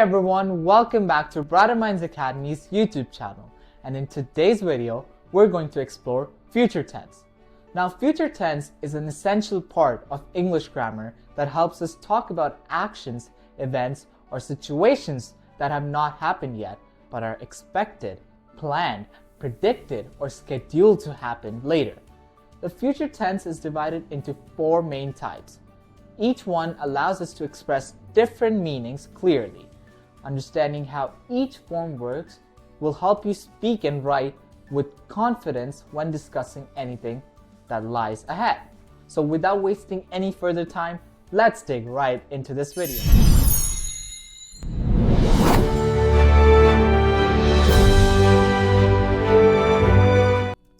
everyone, welcome back to Brighter Minds Academy's YouTube channel. And in today's video, we're going to explore future tense. Now, future tense is an essential part of English grammar that helps us talk about actions, events, or situations that have not happened yet, but are expected, planned, predicted, or scheduled to happen later. The future tense is divided into 4 main types. Each one allows us to express different meanings clearly. Understanding how each form works will help you speak and write with confidence when discussing anything that lies ahead. So without wasting any further time, let's dig right into this video.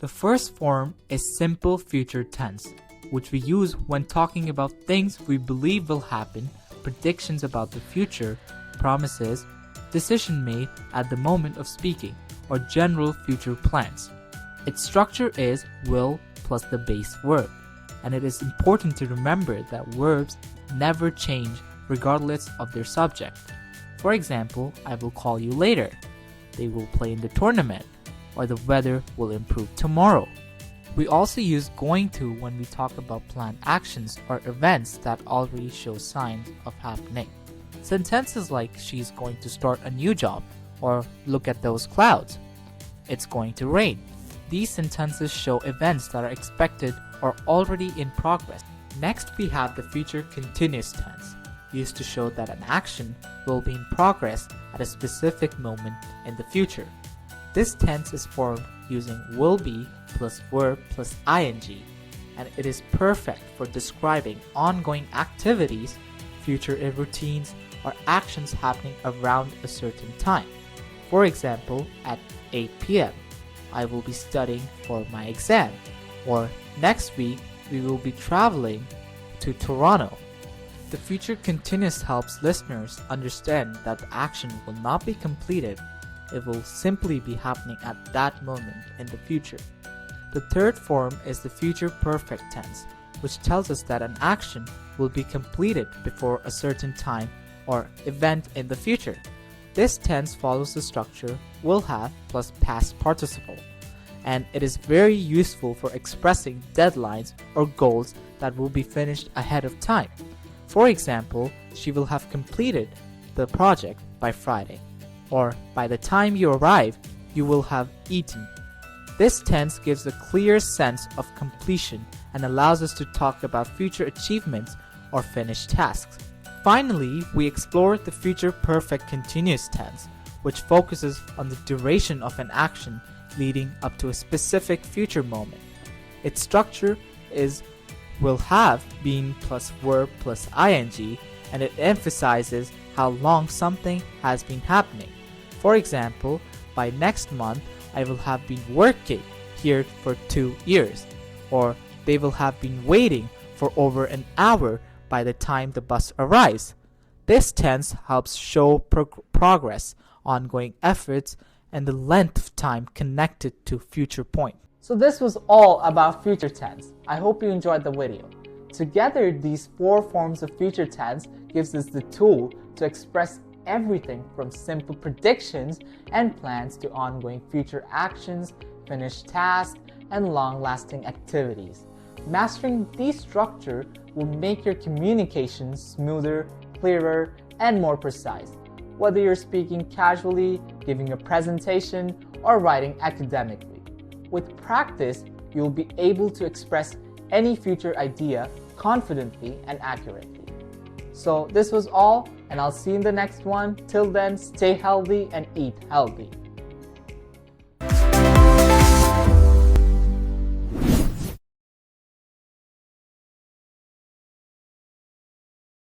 The first form is simple future tense, which we use when talking about things we believe will happen, predictions about the future, promises, decision made at the moment of speaking, or general future plans. Its structure is will plus the base verb, and it is important to remember that verbs never change regardless of their subject. For example, I will call you later, they will play in the tournament, or the weather will improve tomorrow. We also use going to when we talk about planned actions or events that already show signs of happening. Sentences like she's going to start a new job or look at those clouds. It's going to rain. These sentences show events that are expected or already in progress. Next, we have the future continuous tense, used to show that an action will be in progress at a specific moment in the future. This tense is formed using will be plus verb plus ing, and it is perfect for describing ongoing activities, future routines, or actions happening around a certain time. For example, at 8 p.m., I will be studying for my exam, or next week we will be traveling to Toronto. The future continuous helps listeners understand that the action will not be completed. It will simply be happening at that moment in the future. The third form is the future perfect tense, which tells us that an action will be completed before a certain time or event in the future. This tense follows the structure will have plus past participle, and it is very useful for expressing deadlines or goals that will be finished ahead of time. For example, she will have completed the project by Friday, or by the time you arrive, you will have eaten. This tense gives a clear sense of completion and allows us to talk about future achievements or finished tasks. Finally, we explore the future perfect continuous tense, which focuses on the duration of an action leading up to a specific future moment. Its structure is will have been plus verb plus ing, and it emphasizes how long something has been happening. For example, by next month, I will have been working here for 2 years, or they will have been waiting for over an hour by the time the bus arrives. This tense helps show progress, ongoing efforts, and the length of time connected to future point. So this was all about future tense. I hope you enjoyed the video. Together, these 4 forms of future tense gives us the tool to express everything from simple predictions and plans to ongoing future actions, finished tasks, and long-lasting activities. Mastering this structure will make your communication smoother, clearer, and more precise, whether you're speaking casually, giving a presentation, or writing academically. With practice, you'll be able to express any future idea confidently and accurately. So this was all, and I'll see you in the next one. Till then, stay healthy and eat healthy.